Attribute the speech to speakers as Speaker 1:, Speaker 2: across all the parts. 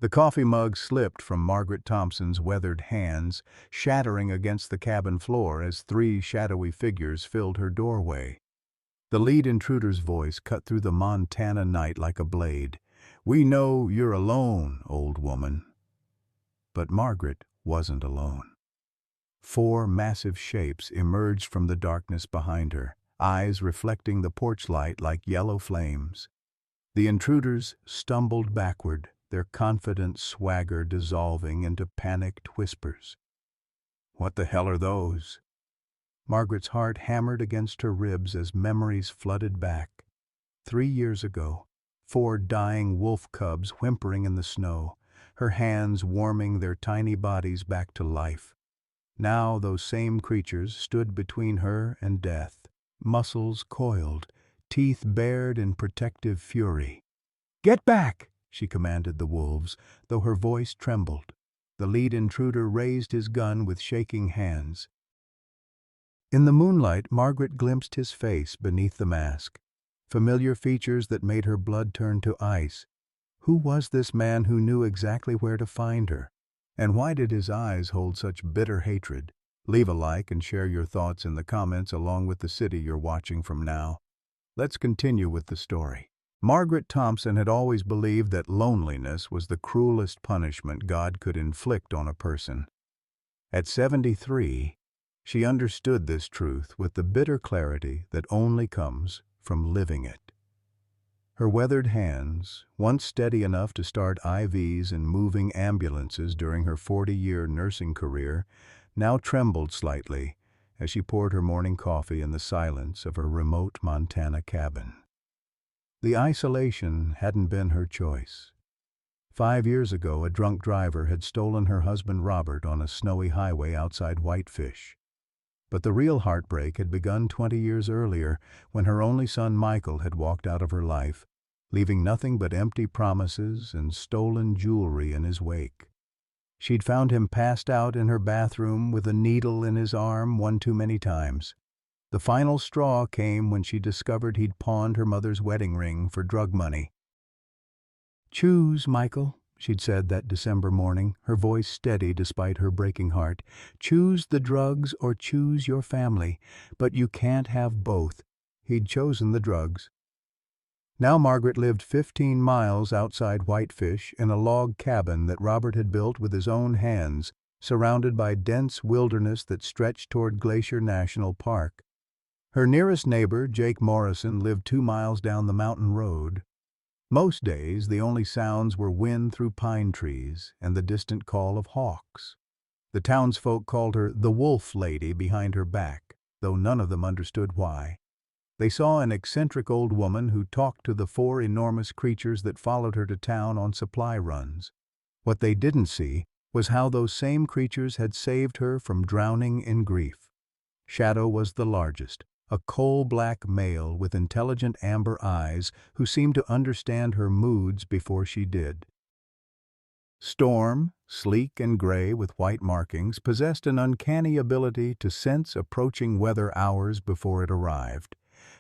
Speaker 1: The coffee mug slipped from Margaret Thompson's weathered hands, shattering against the cabin floor as three shadowy figures filled her doorway. The lead intruder's voice cut through the Montana night like a blade. "We know you're alone, old woman." But Margaret wasn't alone. Four massive shapes emerged from the darkness behind her, eyes reflecting the porch light like yellow flames. The intruders stumbled backward, their confident swagger dissolving into panicked whispers. "What the hell are those?" Margaret's heart hammered against her ribs as memories flooded back. 3 years ago, four dying wolf cubs whimpering in the snow, her hands warming their tiny bodies back to life. Now those same creatures stood between her and death, muscles coiled, teeth bared in protective fury. "Get back!" she commanded the wolves, though her voice trembled. The lead intruder raised his gun with shaking hands. In the moonlight, Margaret glimpsed his face beneath the mask, familiar features that made her blood turn to ice. Who was this man who knew exactly where to find her? And why did his eyes hold such bitter hatred? Leave a like and share your thoughts in the comments along with the city you're watching from now. Let's continue with the story. Margaret Thompson had always believed that loneliness was the cruelest punishment God could inflict on a person. At 73, she understood this truth with the bitter clarity that only comes from living it. Her weathered hands, once steady enough to start IVs and moving ambulances during her 40-year nursing career, now trembled slightly as she poured her morning coffee in the silence of her remote Montana cabin. The isolation hadn't been her choice. 5 years ago, a drunk driver had stolen her husband Robert on a snowy highway outside Whitefish. But the real heartbreak had begun 20 years earlier, when her only son Michael had walked out of her life, leaving nothing but empty promises and stolen jewelry in his wake. She'd found him passed out in her bathroom with a needle in his arm one too many times. The final straw came when she discovered he'd pawned her mother's wedding ring for drug money. "Choose, Michael," she'd said that December morning, her voice steady despite her breaking heart. "Choose the drugs or choose your family, but you can't have both." He'd chosen the drugs. Now Margaret lived 15 miles outside Whitefish in a log cabin that Robert had built with his own hands, surrounded by dense wilderness that stretched toward Glacier National Park. Her nearest neighbor, Jake Morrison, lived 2 miles down the mountain road. Most days, the only sounds were wind through pine trees and the distant call of hawks. The townsfolk called her the Wolf Lady behind her back, though none of them understood why. They saw an eccentric old woman who talked to the 4 enormous creatures that followed her to town on supply runs. What they didn't see was how those same creatures had saved her from drowning in grief. Shadow was the largest, a coal-black male with intelligent amber eyes who seemed to understand her moods before she did. Storm, sleek and gray with white markings, possessed an uncanny ability to sense approaching weather hours before it arrived.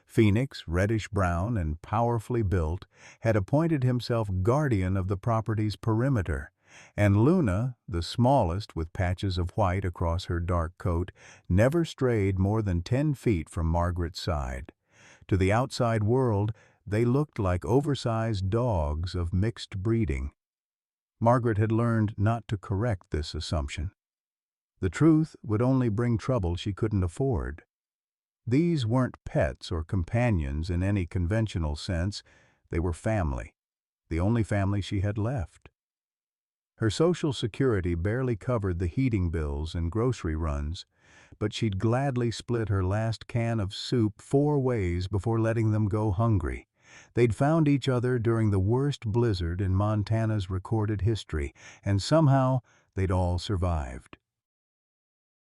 Speaker 1: Phoenix, reddish-brown and powerfully built, had appointed himself guardian of the property's perimeter, and Luna, the smallest with patches of white across her dark coat, never strayed more than 10 feet from Margaret's side. To the outside world, they looked like oversized dogs of mixed breeding. Margaret had learned not to correct this assumption. The truth would only bring trouble she couldn't afford. These weren't pets or companions in any conventional sense. They were family, the only family she had left. Her Social Security barely covered the heating bills and grocery runs, but she'd gladly split her last can of soup 4 ways before letting them go hungry. They'd found each other during the worst blizzard in Montana's recorded history, and somehow they'd all survived.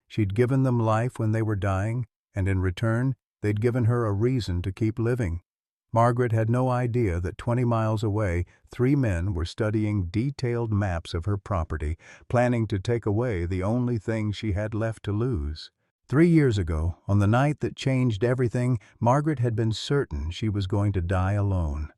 Speaker 1: She'd given them life when they were dying, and in return, they'd given her a reason to keep living. Margaret had no idea that 20 miles away, 3 men were studying detailed maps of her property, planning to take away the only thing she had left to lose. 3 years ago, on the night that changed everything, Margaret had been certain she was going to die alone.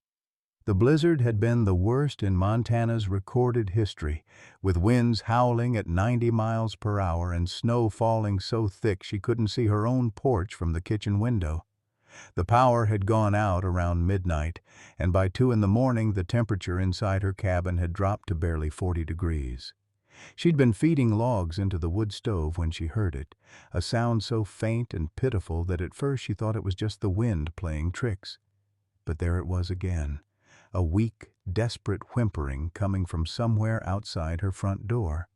Speaker 1: The blizzard had been the worst in Montana's recorded history, with winds howling at 90 miles per hour and snow falling so thick she couldn't see her own porch from the kitchen window. The power had gone out around midnight, and by 2 in the morning the temperature inside her cabin had dropped to barely 40 degrees. She'd been feeding logs into the wood stove when she heard it, a sound so faint and pitiful that at first she thought it was just the wind playing tricks. But there it was again, a weak, desperate whimpering coming from somewhere outside her front door.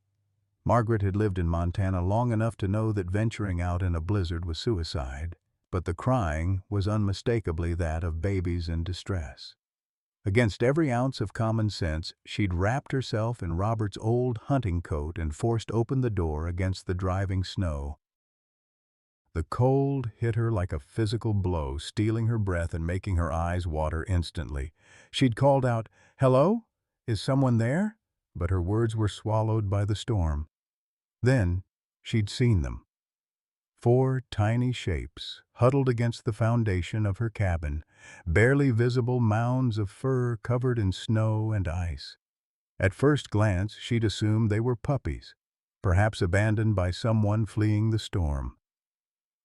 Speaker 1: Margaret had lived in Montana long enough to know that venturing out in a blizzard was suicide, but the crying was unmistakably that of babies in distress. Against every ounce of common sense, she'd wrapped herself in Robert's old hunting coat and forced open the door against the driving snow. The cold hit her like a physical blow, stealing her breath and making her eyes water instantly. She'd called out, "Hello? Is someone there?" But her words were swallowed by the storm. Then she'd seen them. 4 tiny shapes, huddled against the foundation of her cabin, barely visible mounds of fur covered in snow and ice. At first glance, she'd assumed they were puppies, perhaps abandoned by someone fleeing the storm.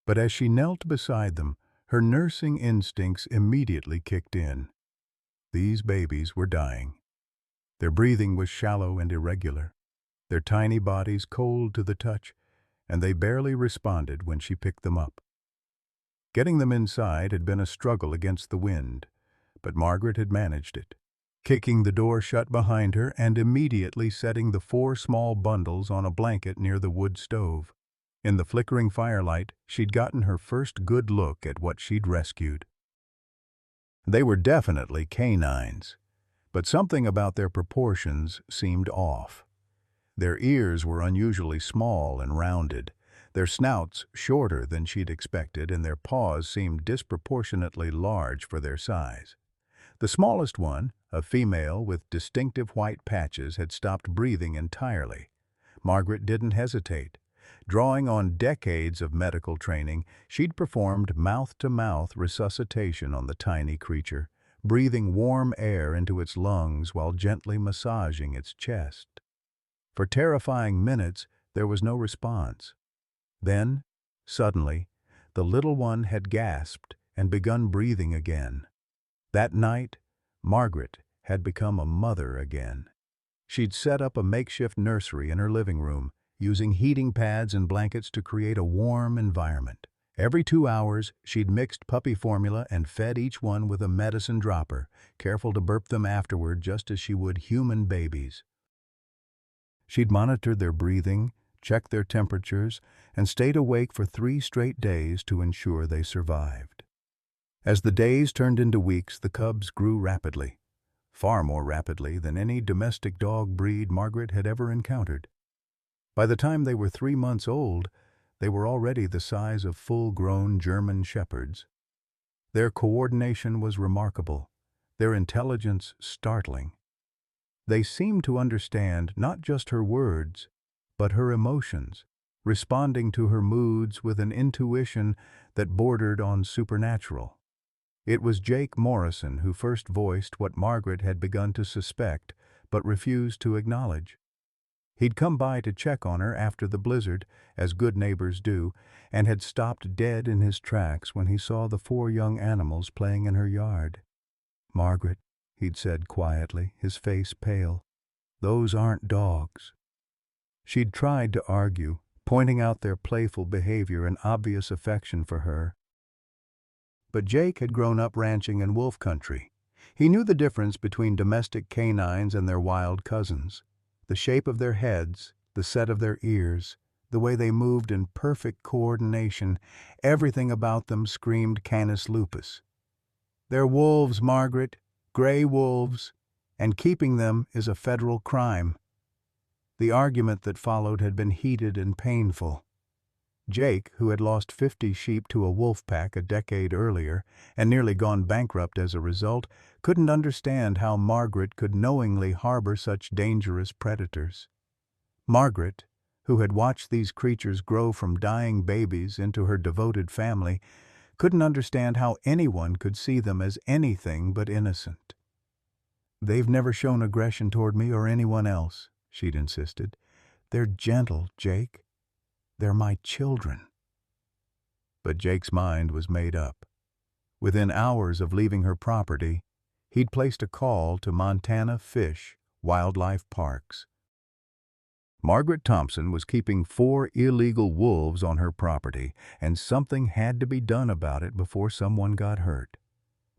Speaker 1: But as she knelt beside them, her nursing instincts immediately kicked in. These babies were dying. Their breathing was shallow and irregular, their tiny bodies cold to the touch, and they barely responded when she picked them up. Getting them inside had been a struggle against the wind, but Margaret had managed it, kicking the door shut behind her and immediately setting the 4 small bundles on a blanket near the wood stove. In the flickering firelight, she'd gotten her first good look at what she'd rescued. They were definitely canines, but something about their proportions seemed off. Their ears were unusually small and rounded, their snouts shorter than she'd expected, and their paws seemed disproportionately large for their size. The smallest one, a female with distinctive white patches, had stopped breathing entirely. Margaret didn't hesitate. Drawing on decades of medical training, she'd performed mouth-to-mouth resuscitation on the tiny creature, breathing warm air into its lungs while gently massaging its chest. For terrifying minutes, there was no response. Then, suddenly, the little one had gasped and begun breathing again. That night, Margaret had become a mother again. She'd set up a makeshift nursery in her living room, using heating pads and blankets to create a warm environment. Every 2 hours, she'd mixed puppy formula and fed each one with a medicine dropper, careful to burp them afterward just as she would human babies. She'd monitored their breathing, checked their temperatures, and stayed awake for 3 straight days to ensure they survived. As the days turned into weeks, the cubs grew rapidly, far more rapidly than any domestic dog breed Margaret had ever encountered. By the time they were 3 months old, they were already the size of full-grown German shepherds. Their coordination was remarkable, their intelligence startling. They seemed to understand not just her words, but her emotions, responding to her moods with an intuition that bordered on supernatural. It was Jake Morrison who first voiced what Margaret had begun to suspect, but refused to acknowledge. He'd come by to check on her after the blizzard, as good neighbors do, and had stopped dead in his tracks when he saw the 4 young animals playing in her yard. "Margaret," he'd said quietly, his face pale, "those aren't dogs." She'd tried to argue, pointing out their playful behavior and obvious affection for her. But Jake had grown up ranching in wolf country. He knew the difference between domestic canines and their wild cousins. The shape of their heads, the set of their ears, the way they moved in perfect coordination, everything about them screamed Canis lupus. "They're wolves, Margaret, gray wolves, and keeping them is a federal crime." The argument that followed had been heated and painful. Jake, who had lost 50 sheep to a wolf pack a decade earlier and nearly gone bankrupt as a result, couldn't understand how Margaret could knowingly harbor such dangerous predators. Margaret, who had watched these creatures grow from dying babies into her devoted family, couldn't understand how anyone could see them as anything but innocent. "They've never shown aggression toward me or anyone else," she'd insisted. "They're gentle, Jake. They're my children." But Jake's mind was made up. Within hours of leaving her property, he'd placed a call to Montana Fish Wildlife Parks. Margaret Thompson was keeping 4 illegal wolves on her property, and something had to be done about it before someone got hurt.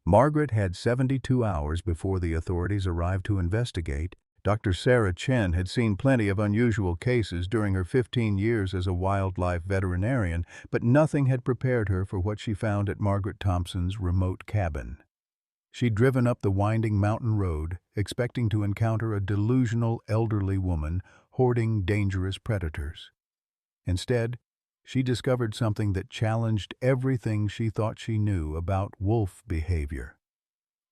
Speaker 1: Margaret had 72 hours before the authorities arrived to investigate. Dr. Sarah Chen had seen plenty of unusual cases during her 15 years as a wildlife veterinarian, but nothing had prepared her for what she found at Margaret Thompson's remote cabin. She'd driven up the winding mountain road, expecting to encounter a delusional elderly woman hoarding dangerous predators. Instead, she discovered something that challenged everything she thought she knew about wolf behavior.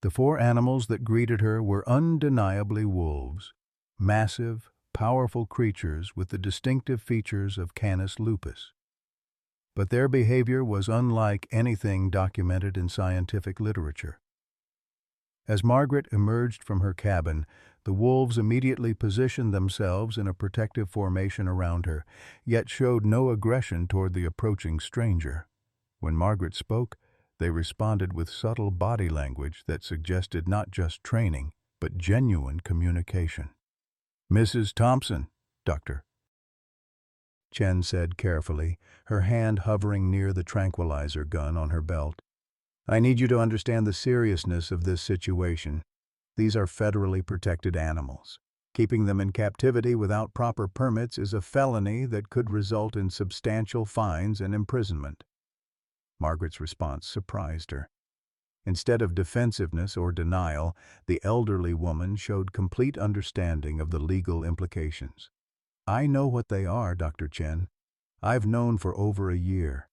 Speaker 1: The 4 animals that greeted her were undeniably wolves, massive, powerful creatures with the distinctive features of Canis lupus. But their behavior was unlike anything documented in scientific literature. As Margaret emerged from her cabin, the wolves immediately positioned themselves in a protective formation around her, yet showed no aggression toward the approaching stranger. When Margaret spoke, they responded with subtle body language that suggested not just training, but genuine communication. "Mrs. Thompson, Doctor," Chen said carefully, her hand hovering near the tranquilizer gun on her belt. "I need you to understand the seriousness of this situation. These are federally protected animals. Keeping them in captivity without proper permits is a felony that could result in substantial fines and imprisonment." Margaret's response surprised her. Instead of defensiveness or denial, the elderly woman showed complete understanding of the legal implications. "I know what they are, Dr. Chen. I've known for over a year.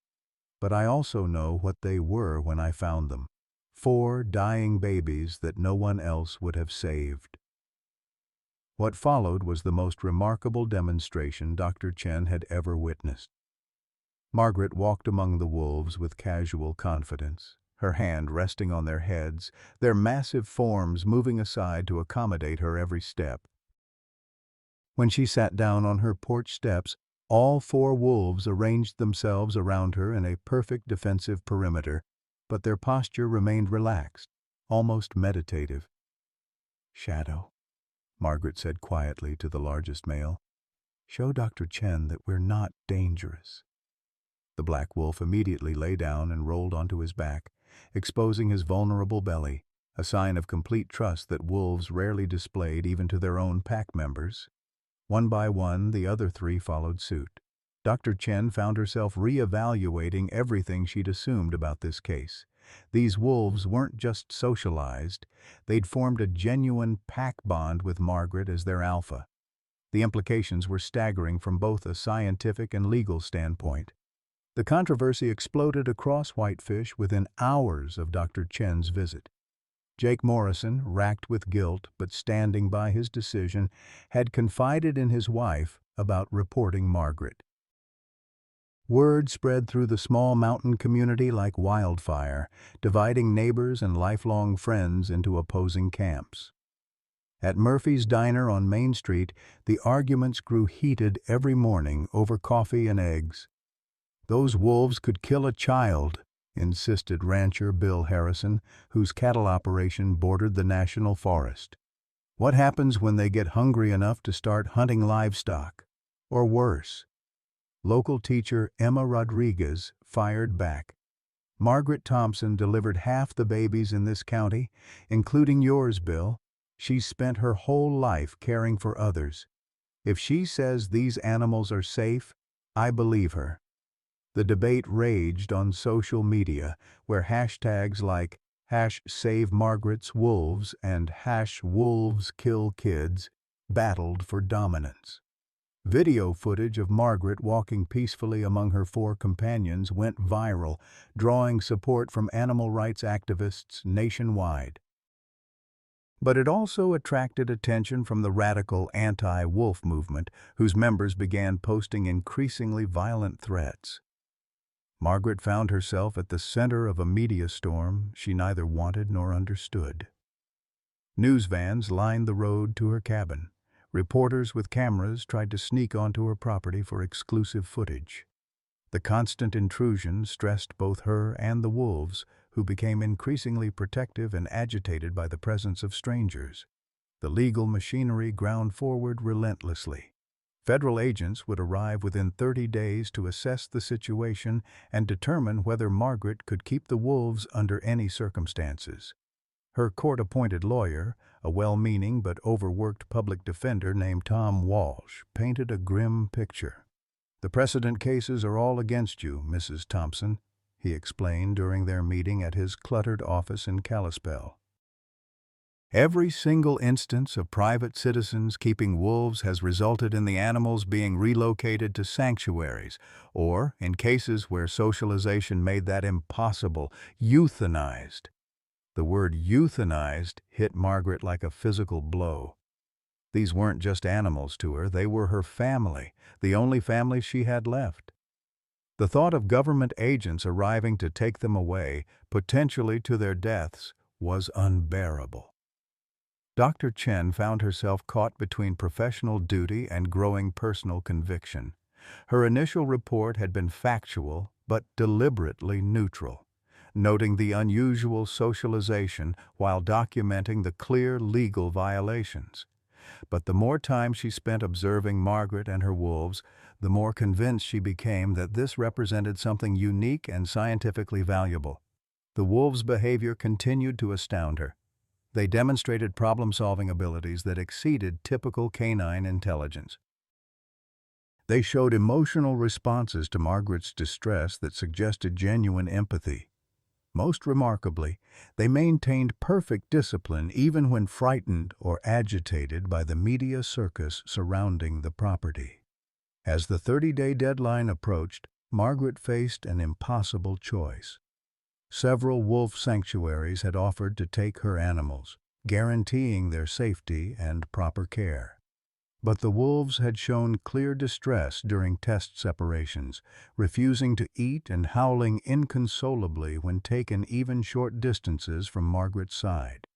Speaker 1: But I also know what they were when I found them. 4 dying babies that no one else would have saved." What followed was the most remarkable demonstration Dr. Chen had ever witnessed. Margaret walked among the wolves with casual confidence, her hand resting on their heads, their massive forms moving aside to accommodate her every step. When she sat down on her porch steps, all 4 wolves arranged themselves around her in a perfect defensive perimeter, but their posture remained relaxed, almost meditative. "Shadow," Margaret said quietly to the largest male, "show Dr. Chen that we're not dangerous." The black wolf immediately lay down and rolled onto his back, exposing his vulnerable belly, a sign of complete trust that wolves rarely displayed even to their own pack members. One by one, the other 3 followed suit. Dr. Chen found herself re-evaluating everything she'd assumed about this case. These wolves weren't just socialized, they'd formed a genuine pack bond with Margaret as their alpha. The implications were staggering from both a scientific and legal standpoint. The controversy exploded across Whitefish within hours of Dr. Chen's visit. Jake Morrison, racked with guilt but standing by his decision, had confided in his wife about reporting Margaret. Word spread through the small mountain community like wildfire, dividing neighbors and lifelong friends into opposing camps. At Murphy's Diner on Main Street, the arguments grew heated every morning over coffee and eggs. "Those wolves could kill a child," insisted rancher Bill Harrison, whose cattle operation bordered the national forest. "What happens when they get hungry enough to start hunting livestock? Or worse?" Local teacher Emma Rodriguez fired back. "Margaret Thompson delivered half the babies in this county, including yours, Bill. She's spent her whole life caring for others. If she says these animals are safe, I believe her." The debate raged on social media, where hashtags like #SaveMargaret'sWolves and #WolvesKillKids battled for dominance. Video footage of Margaret walking peacefully among her 4 companions went viral, drawing support from animal rights activists nationwide. But it also attracted attention from the radical anti-wolf movement, whose members began posting increasingly violent threats. Margaret found herself at the center of a media storm she neither wanted nor understood. News vans lined the road to her cabin. Reporters with cameras tried to sneak onto her property for exclusive footage. The constant intrusion stressed both her and the wolves, who became increasingly protective and agitated by the presence of strangers. The legal machinery ground forward relentlessly. Federal agents would arrive within 30 days to assess the situation and determine whether Margaret could keep the wolves under any circumstances. Her court-appointed lawyer, a well-meaning but overworked public defender named Tom Walsh, painted a grim picture. "The precedent cases are all against you, Mrs. Thompson," he explained during their meeting at his cluttered office in Kalispell. "Every single instance of private citizens keeping wolves has resulted in the animals being relocated to sanctuaries, or, in cases where socialization made that impossible, euthanized." The word euthanized hit Margaret like a physical blow. These weren't just animals to her, they were her family, the only family she had left. The thought of government agents arriving to take them away, potentially to their deaths, was unbearable. Dr. Chen found herself caught between professional duty and growing personal conviction. Her initial report had been factual, but deliberately neutral, noting the unusual socialization while documenting the clear legal violations. But the more time she spent observing Margaret and her wolves, the more convinced she became that this represented something unique and scientifically valuable. The wolves' behavior continued to astound her. They demonstrated problem-solving abilities that exceeded typical canine intelligence. They showed emotional responses to Margaret's distress that suggested genuine empathy. Most remarkably, they maintained perfect discipline even when frightened or agitated by the media circus surrounding the property. As the 30-day deadline approached, Margaret faced an impossible choice. Several wolf sanctuaries had offered to take her animals, guaranteeing their safety and proper care. But the wolves had shown clear distress during test separations, refusing to eat and howling inconsolably when taken even short distances from Margaret's side.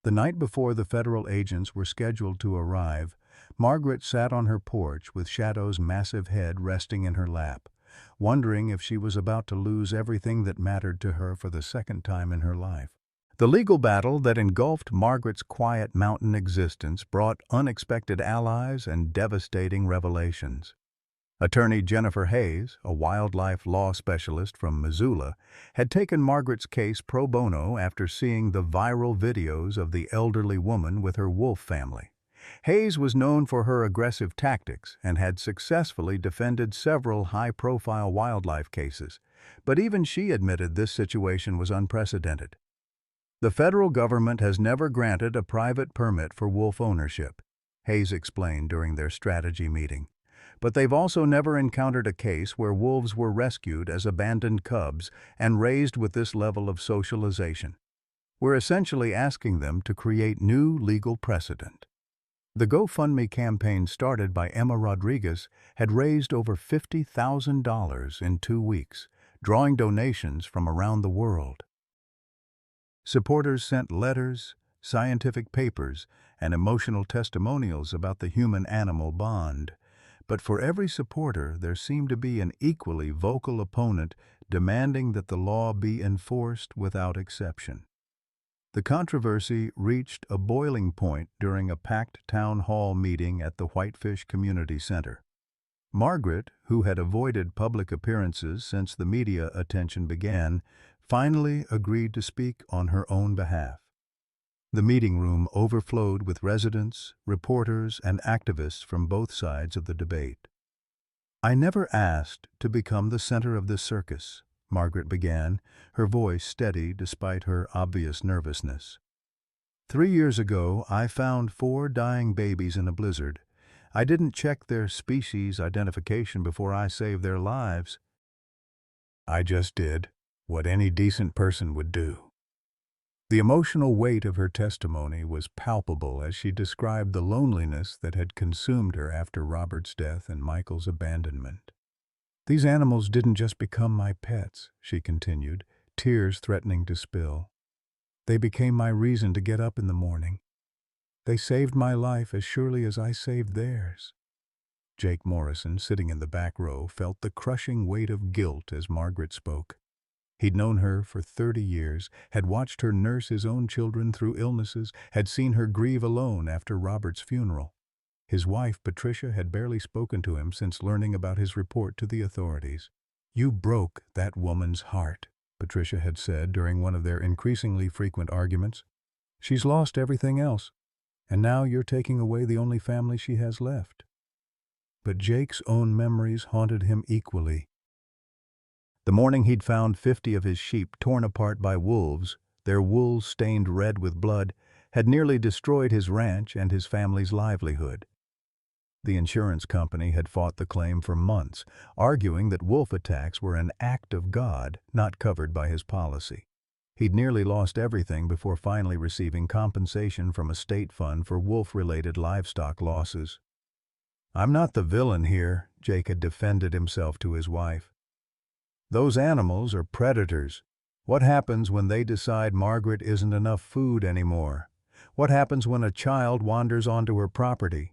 Speaker 1: The night before the federal agents were scheduled to arrive, Margaret sat on her porch with Shadow's massive head resting in her lap, wondering if she was about to lose everything that mattered to her for the second time in her life. The legal battle that engulfed Margaret's quiet mountain existence brought unexpected allies and devastating revelations. Attorney Jennifer Hayes, a wildlife law specialist from Missoula, had taken Margaret's case pro bono after seeing the viral videos of the elderly woman with her wolf family. Hayes was known for her aggressive tactics and had successfully defended several high-profile wildlife cases, but even she admitted this situation was unprecedented. "The federal government has never granted a private permit for wolf ownership," Hayes explained during their strategy meeting. "But they've also never encountered a case where wolves were rescued as abandoned cubs and raised with this level of socialization. We're essentially asking them to create new legal precedent." The GoFundMe campaign started by Emma Rodriguez had raised over $50,000 in 2 weeks, drawing donations from around the world. Supporters sent letters, scientific papers, and emotional testimonials about the human-animal bond. But for every supporter, there seemed to be an equally vocal opponent demanding that the law be enforced without exception. The controversy reached a boiling point during a packed town hall meeting at the Whitefish Community Center. Margaret, who had avoided public appearances since the media attention began, finally agreed to speak on her own behalf. The meeting room overflowed with residents, reporters, and activists from both sides of the debate. "I never asked to become the center of this circus," Margaret began, her voice steady despite her obvious nervousness. "3 years ago, I found 4 dying babies in a blizzard. I didn't check their species identification before I saved their lives. I just did what any decent person would do." The emotional weight of her testimony was palpable as she described the loneliness that had consumed her after Robert's death and Michael's abandonment. "These animals didn't just become my pets," she continued, tears threatening to spill. They became my reason to get up in the morning. They saved my life as surely as I saved theirs." Jake Morrison, sitting in the back row, felt the crushing weight of guilt as Margaret spoke. He'd known her for 30 years, had watched her nurse his own children through illnesses, had seen her grieve alone after Robert's funeral. His wife, Patricia, had barely spoken to him since learning about his report to the authorities. "You broke that woman's heart," Patricia had said during one of their increasingly frequent arguments. "She's lost everything else, and now you're taking away the only family she has left." But Jake's own memories haunted him equally. The morning he'd found 50 of his sheep torn apart by wolves, their wool stained red with blood, had nearly destroyed his ranch and his family's livelihood. The insurance company had fought the claim for months, arguing that wolf attacks were an act of God, not covered by his policy. He'd nearly lost everything before finally receiving compensation from a state fund for wolf-related livestock losses. "I'm not the villain here," Jake had defended himself to his wife. "Those animals are predators. What happens when they decide Margaret isn't enough food anymore? What happens when a child wanders onto her property?"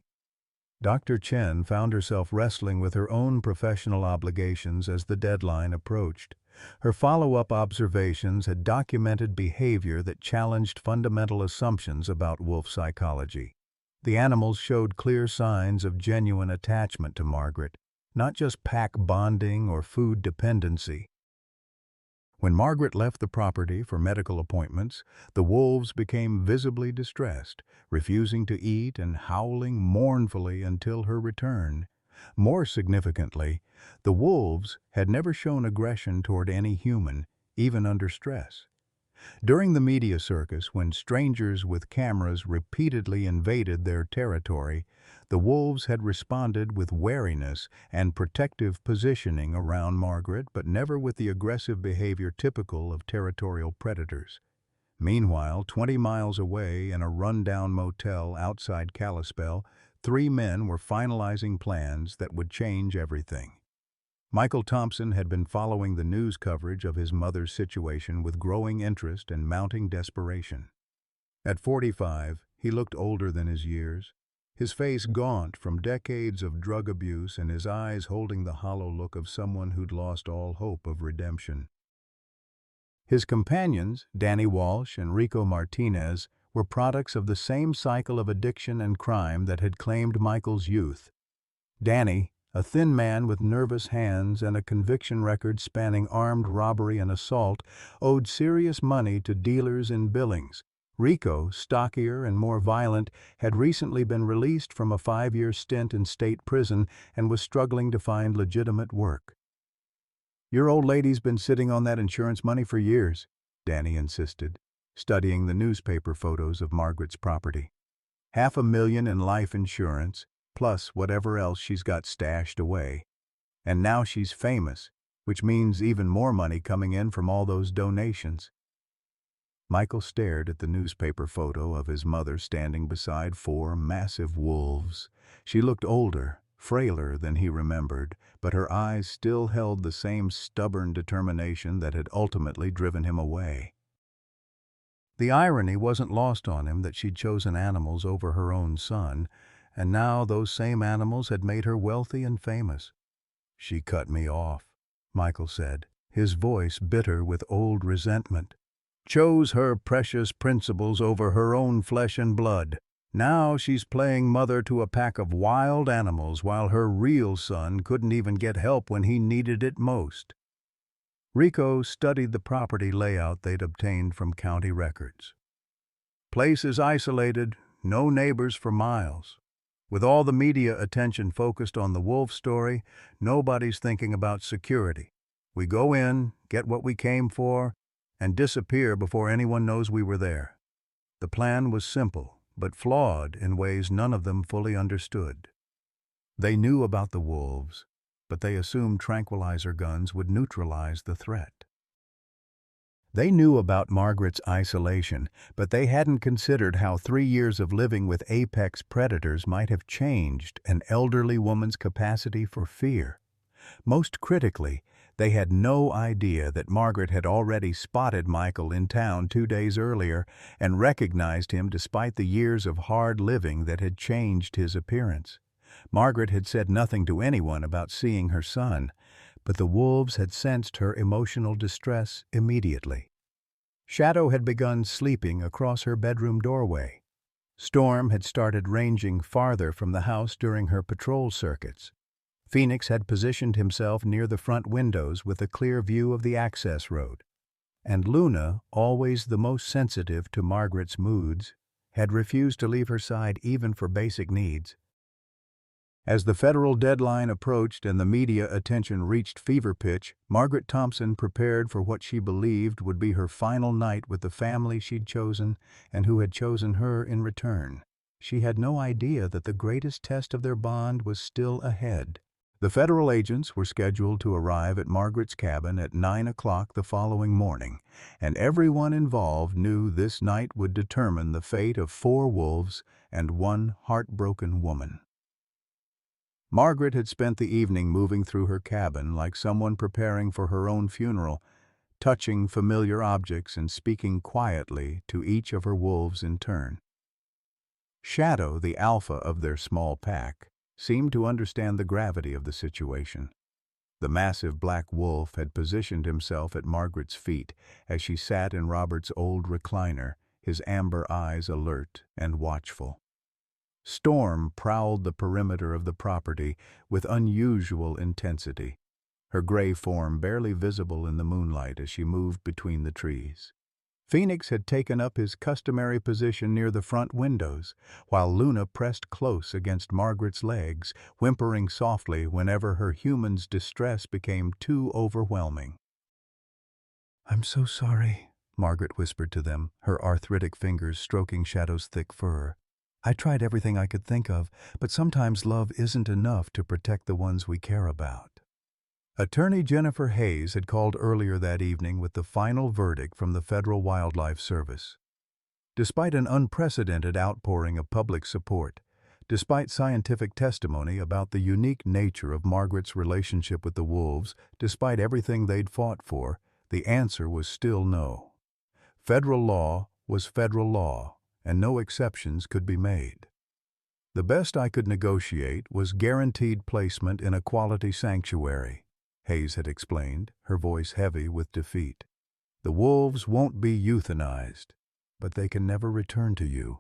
Speaker 1: Dr. Chen found herself wrestling with her own professional obligations as the deadline approached. Her follow-up observations had documented behavior that challenged fundamental assumptions about wolf psychology. The animals showed clear signs of genuine attachment to Margaret, not just pack bonding or food dependency. When Margaret left the property for medical appointments, the wolves became visibly distressed, refusing to eat and howling mournfully until her return. More significantly, the wolves had never shown aggression toward any human, even under stress. During the media circus, when strangers with cameras repeatedly invaded their territory, the wolves had responded with wariness and protective positioning around Margaret, but never with the aggressive behavior typical of territorial predators. Meanwhile, 20 miles away in a rundown motel outside Kalispell, 3 men were finalizing plans that would change everything. Michael Thompson had been following the news coverage of his mother's situation with growing interest and mounting desperation. At 45, he looked older than his years, his face gaunt from decades of drug abuse and his eyes holding the hollow look of someone who'd lost all hope of redemption. His companions, Danny Walsh and Rico Martinez, were products of the same cycle of addiction and crime that had claimed Michael's youth. Danny, a thin man with nervous hands and a conviction record spanning armed robbery and assault, owed serious money to dealers in Billings. Rico, stockier and more violent, had recently been released from a 5-year stint in state prison and was struggling to find legitimate work. "Your old lady's been sitting on that insurance money for years," Danny insisted, studying the newspaper photos of Margaret's property. "500,000 in life insurance, plus whatever else she's got stashed away. And now she's famous, which means even more money coming in from all those donations." Michael stared at the newspaper photo of his mother standing beside 4 massive wolves. She looked older, frailer than he remembered, but her eyes still held the same stubborn determination that had ultimately driven him away. The irony wasn't lost on him that she'd chosen animals over her own son, and now those same animals had made her wealthy and famous. "She cut me off," Michael said, his voice bitter with old resentment. "Chose her precious principles over her own flesh and blood. Now she's playing mother to a pack of wild animals while her real son couldn't even get help when he needed it most." Rico studied the property layout they'd obtained from county records. "Place is isolated, no neighbors for miles. With all the media attention focused on the wolf story, nobody's thinking about security. We go in, get what we came for, and disappear before anyone knows we were there." The plan was simple, but flawed in ways none of them fully understood. They knew about the wolves, but they assumed tranquilizer guns would neutralize the threat. They knew about Margaret's isolation, but they hadn't considered how 3 years of living with apex predators might have changed an elderly woman's capacity for fear. Most critically, They had no idea that Margaret had already spotted Michael in town 2 days earlier and recognized him despite the years of hard living that had changed his appearance. Margaret had said nothing to anyone about seeing her son, but the wolves had sensed her emotional distress immediately. Shadow had begun sleeping across her bedroom doorway. Storm had started ranging farther from the house during her patrol circuits. Phoenix had positioned himself near the front windows with a clear view of the access road. And Luna, always the most sensitive to Margaret's moods, had refused to leave her side even for basic needs. As the federal deadline approached and the media attention reached fever pitch, Margaret Thompson prepared for what she believed would be her final night with the family she'd chosen and who had chosen her in return. She had no idea that the greatest test of their bond was still ahead. The federal agents were scheduled to arrive at Margaret's cabin at 9 o'clock the following morning, and everyone involved knew this night would determine the fate of 4 wolves and 1 heartbroken woman. Margaret had spent the evening moving through her cabin like someone preparing for her own funeral, touching familiar objects and speaking quietly to each of her wolves in turn. Shadow, the alpha of their small pack, seemed to understand the gravity of the situation. The massive black wolf had positioned himself at Margaret's feet as she sat in Robert's old recliner, his amber eyes alert and watchful. Storm prowled the perimeter of the property with unusual intensity, her gray form barely visible in the moonlight as she moved between the trees. Phoenix had taken up his customary position near the front windows, while Luna pressed close against Margaret's legs, whimpering softly whenever her human's distress became too overwhelming. "I'm so sorry," Margaret whispered to them, her arthritic fingers stroking Shadow's thick fur. "I tried everything I could think of, but sometimes love isn't enough to protect the ones we care about." Attorney Jennifer Hayes had called earlier that evening with the final verdict from the Federal Wildlife Service. Despite an unprecedented outpouring of public support, despite scientific testimony about the unique nature of Margaret's relationship with the wolves, despite everything they'd fought for, the answer was still no. Federal law was federal law, and no exceptions could be made. "The best I could negotiate was guaranteed placement in a quality sanctuary," Hayes had explained, her voice heavy with defeat. "The wolves won't be euthanized, but they can never return to you.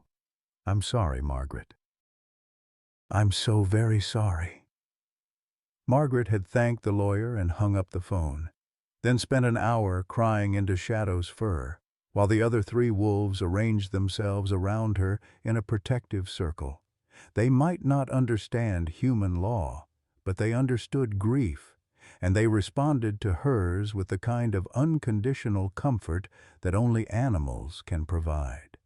Speaker 1: I'm sorry, Margaret." "I'm so very sorry." Margaret had thanked the lawyer and hung up the phone, then spent an hour crying into Shadow's fur, while the other 3 wolves arranged themselves around her in a protective circle. They might not understand human law, but they understood grief, and they responded to hers with the kind of unconditional comfort that only animals can provide.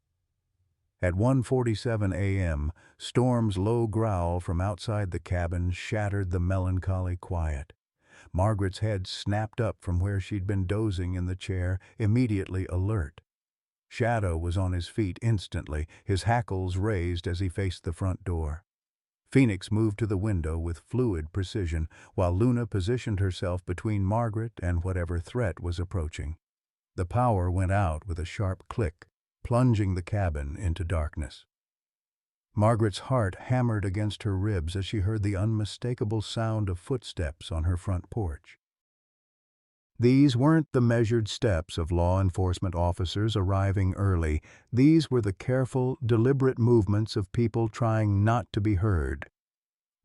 Speaker 1: At 1:47 a.m., Storm's low growl from outside the cabin shattered the melancholy quiet. Margaret's head snapped up from where she'd been dozing in the chair, immediately alert. Shadow was on his feet instantly, his hackles raised as he faced the front door. Phoenix moved to the window with fluid precision, while Luna positioned herself between Margaret and whatever threat was approaching. The power went out with a sharp click, plunging the cabin into darkness. Margaret's heart hammered against her ribs as she heard the unmistakable sound of footsteps on her front porch. These weren't the measured steps of law enforcement officers arriving early. These were the careful, deliberate movements of people trying not to be heard.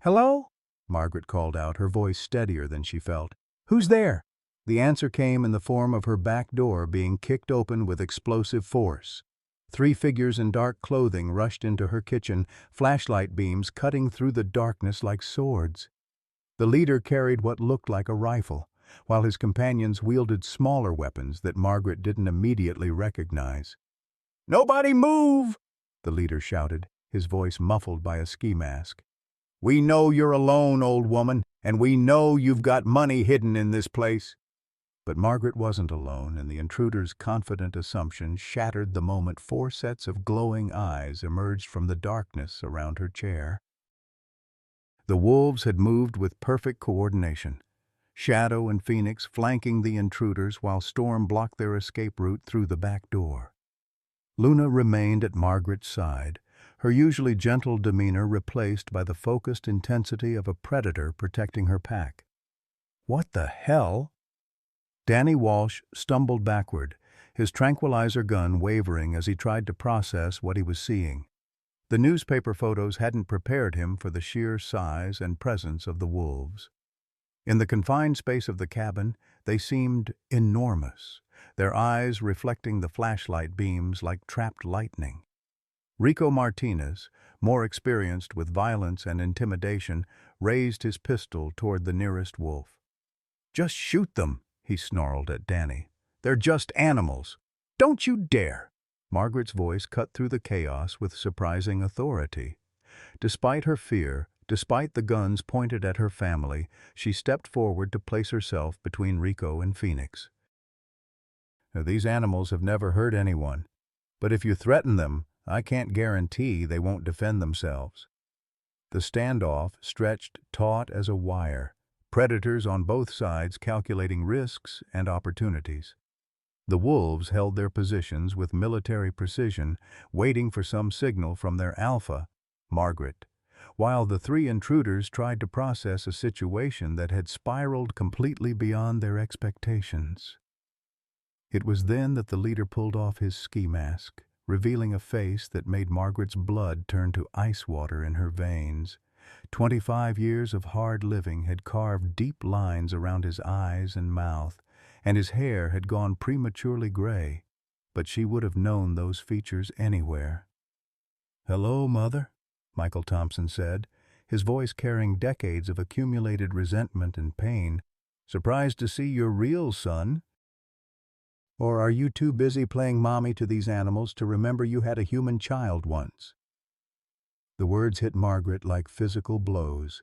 Speaker 1: "Hello?" Margaret called out, her voice steadier than she felt. "Who's there?" The answer came in the form of her back door being kicked open with explosive force. 3 figures in dark clothing rushed into her kitchen, flashlight beams cutting through the darkness like swords. The leader carried what looked like a rifle, while his companions wielded smaller weapons that Margaret didn't immediately recognize. "Nobody move!" the leader shouted, his voice muffled by a ski mask. "We know you're alone, old woman, and we know you've got money hidden in this place." But Margaret wasn't alone, and the intruder's confident assumption shattered the moment 4 sets of glowing eyes emerged from the darkness around her chair. The wolves had moved with perfect coordination. Shadow and Phoenix flanking the intruders while Storm blocked their escape route through the back door. Luna remained at Margaret's side, her usually gentle demeanor replaced by the focused intensity of a predator protecting her pack. "What the hell?" Danny Walsh stumbled backward, his tranquilizer gun wavering as he tried to process what he was seeing. The newspaper photos hadn't prepared him for the sheer size and presence of the wolves. In the confined space of the cabin, they seemed enormous, their eyes reflecting the flashlight beams like trapped lightning. Rico Martinez, more experienced with violence and intimidation, raised his pistol toward the nearest wolf. "Just shoot them," he snarled at Danny. "They're just animals. Don't you dare!" Margaret's voice cut through the chaos with surprising authority. Despite her fear, despite the guns pointed at her family, she stepped forward to place herself between Rico and Phoenix. "Now, these animals have never hurt anyone, but if you threaten them, I can't guarantee they won't defend themselves." The standoff stretched taut as a wire, predators on both sides calculating risks and opportunities. The wolves held their positions with military precision, waiting for some signal from their alpha, Margaret, while the three intruders tried to process a situation that had spiraled completely beyond their expectations. It was then that the leader pulled off his ski mask, revealing a face that made Margaret's blood turn to ice water in her veins. 25 years of hard living had carved deep lines around his eyes and mouth, and his hair had gone prematurely gray, but she would have known those features anywhere. "Hello, Mother," Michael Thompson said, his voice carrying decades of accumulated resentment and pain. "Surprised to see your real son? Or are you too busy playing mommy to these animals to remember you had a human child once?" The words hit Margaret like physical blows.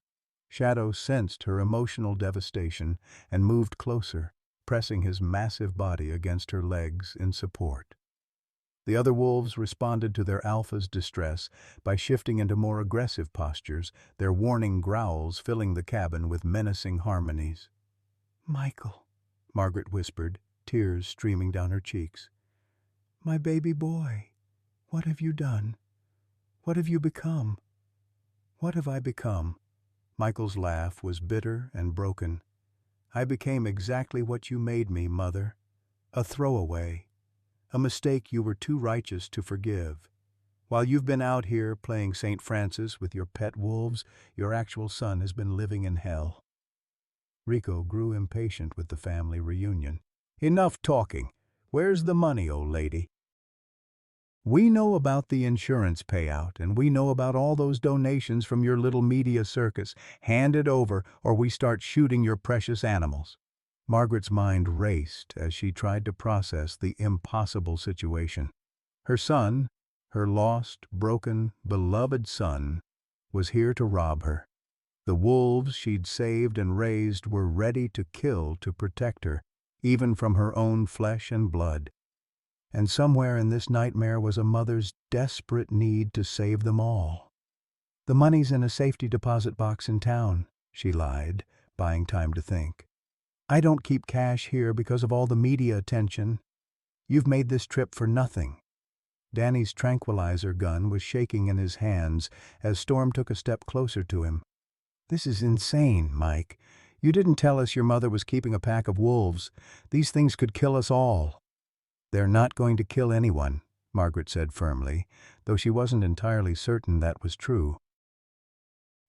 Speaker 1: Shadow sensed her emotional devastation and moved closer, pressing his massive body against her legs in support. The other wolves responded to their alpha's distress by shifting into more aggressive postures, their warning growls filling the cabin with menacing harmonies. "Michael," Margaret whispered, tears streaming down her cheeks. "My baby boy, what have you done? What have you become?" "What have I become?" Michael's laugh was bitter and broken. "I became exactly what you made me, Mother. A throwaway. A mistake you were too righteous to forgive. While you've been out here playing St. Francis with your pet wolves, your actual son has been living in hell." Rico grew impatient with the family reunion. "Enough talking. Where's the money, old lady?" "We know about the insurance payout, and we know about all those donations from your little media circus. Hand it over, or we start shooting your precious animals." Margaret's mind raced as she tried to process the impossible situation. Her son, her lost, broken, beloved son, was here to rob her. The wolves she'd saved and raised were ready to kill to protect her, even from her own flesh and blood. And somewhere in this nightmare was a mother's desperate need to save them all. "The money's in a safety deposit box in town," she lied, buying time to think. "I don't keep cash here because of all the media attention. You've made this trip for nothing." Danny's tranquilizer gun was shaking in his hands as Storm took a step closer to him. "This is insane, Mike. You didn't tell us your mother was keeping a pack of wolves. These things could kill us all." "They're not going to kill anyone," Margaret said firmly, though she wasn't entirely certain that was true.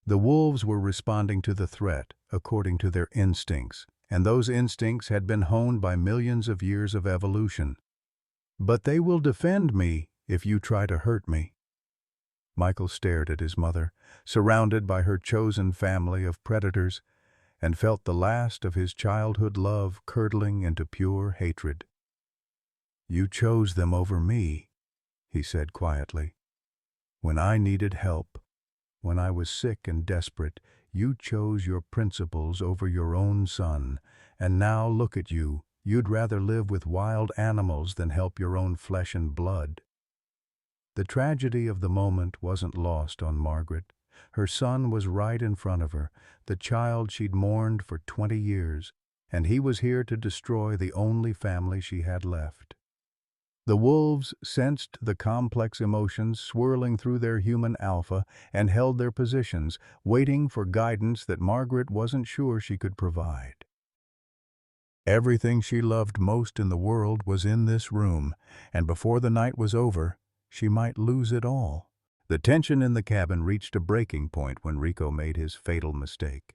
Speaker 1: The wolves were responding to the threat according to their instincts, and those instincts had been honed by millions of years of evolution. "But they will defend me if you try to hurt me." Michael stared at his mother, surrounded by her chosen family of predators, and felt the last of his childhood love curdling into pure hatred. "You chose them over me," he said quietly. "When I needed help, when I was sick and desperate, you chose your principles over your own son, and now look at you. You'd rather live with wild animals than help your own flesh and blood." The tragedy of the moment wasn't lost on Margaret. Her son was right in front of her, the child she'd mourned for 20 years, and he was here to destroy the only family she had left. The wolves sensed the complex emotions swirling through their human alpha and held their positions, waiting for guidance that Margaret wasn't sure she could provide. Everything she loved most in the world was in this room, and before the night was over, she might lose it all. The tension in the cabin reached a breaking point when Rico made his fatal mistake.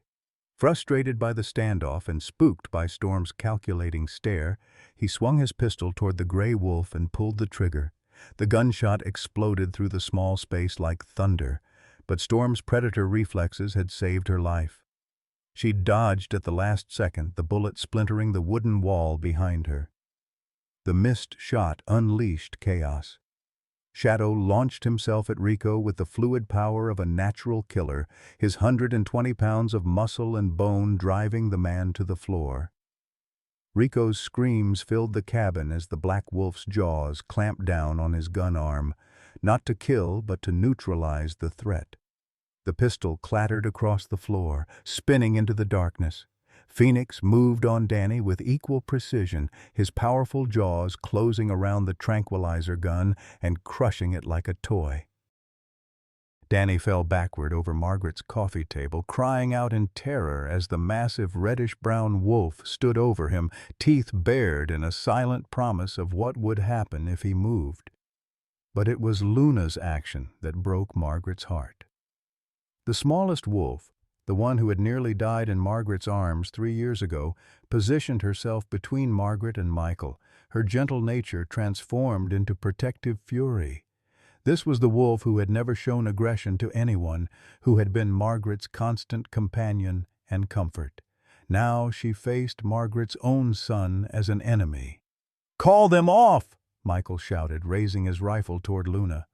Speaker 1: Frustrated by the standoff and spooked by Storm's calculating stare, he swung his pistol toward the gray wolf and pulled the trigger. The gunshot exploded through the small space like thunder, but Storm's predator reflexes had saved her life. She dodged at the last second, the bullet splintering the wooden wall behind her. The missed shot unleashed chaos. Shadow launched himself at Rico with the fluid power of a natural killer, his 120 pounds of muscle and bone driving the man to the floor. Rico's screams filled the cabin as the black wolf's jaws clamped down on his gun arm, not to kill but to neutralize the threat. The pistol clattered across the floor, spinning into the darkness. Phoenix moved on Danny with equal precision, his powerful jaws closing around the tranquilizer gun and crushing it like a toy. Danny fell backward over Margaret's coffee table, crying out in terror as the massive reddish-brown wolf stood over him, teeth bared in a silent promise of what would happen if he moved. But it was Luna's action that broke Margaret's heart. The smallest wolf, the one who had nearly died in Margaret's arms 3 years ago, positioned herself between Margaret and Michael, her gentle nature transformed into protective fury. This was the wolf who had never shown aggression to anyone, who had been Margaret's constant companion and comfort. Now she faced Margaret's own son as an enemy. "Call them off!" Michael shouted, raising his rifle toward Luna.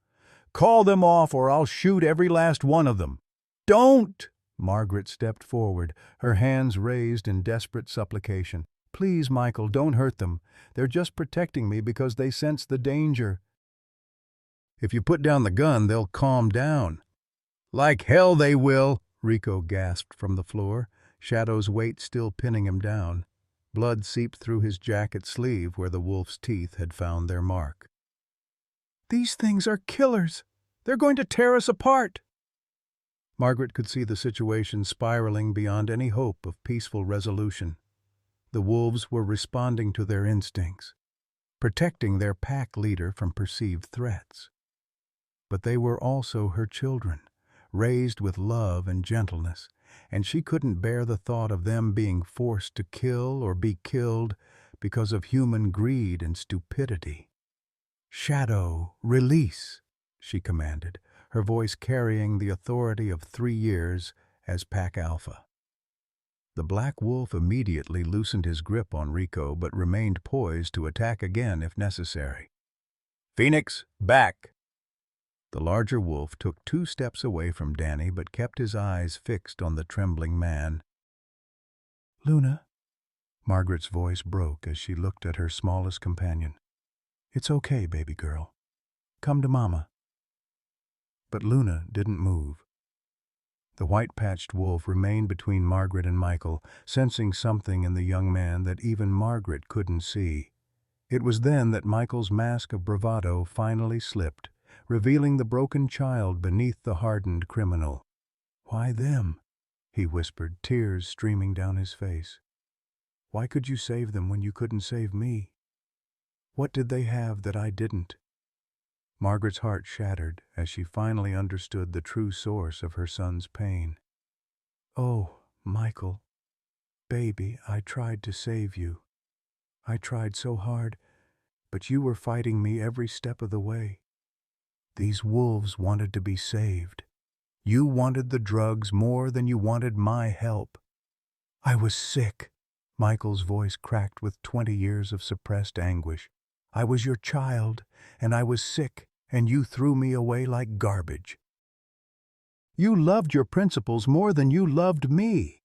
Speaker 1: "Call them off or I'll shoot every last one of them." "Don't!" Margaret stepped forward, her hands raised in desperate supplication. "Please, Michael, don't hurt them. They're just protecting me because they sense the danger." "If you put down the gun, they'll calm down." "Like hell they will," Rico gasped from the floor, Shadow's weight still pinning him down. Blood seeped through his jacket sleeve where the wolf's teeth had found their mark. "These things are killers. They're going to tear us apart." Margaret could see the situation spiraling beyond any hope of peaceful resolution. The wolves were responding to their instincts, protecting their pack leader from perceived threats. But they were also her children, raised with love and gentleness, and she couldn't bear the thought of them being forced to kill or be killed because of human greed and stupidity. "Shadow, release," she commanded, her voice carrying the authority of 3 years as Pack Alpha. The black wolf immediately loosened his grip on Rico but remained poised to attack again if necessary. "Phoenix, back!" The larger wolf took 2 steps away from Danny but kept his eyes fixed on the trembling man. "Luna," Margaret's voice broke as she looked at her smallest companion. "It's okay, baby girl. Come to Mama." But Luna didn't move. The white-patched wolf remained between Margaret and Michael, sensing something in the young man that even Margaret couldn't see. It was then that Michael's mask of bravado finally slipped, revealing the broken child beneath the hardened criminal. "Why them?" he whispered, tears streaming down his face. "Why could you save them when you couldn't save me? What did they have that I didn't?" Margaret's heart shattered as she finally understood the true source of her son's pain. "Oh, Michael, baby, I tried to save you. I tried so hard, but you were fighting me every step of the way. These wolves wanted to be saved. You wanted the drugs more than you wanted my help. I was sick." Michael's voice cracked with 20 years of suppressed anguish. "I was your child, and I was sick, and you threw me away like garbage. You loved your principles more than you loved me."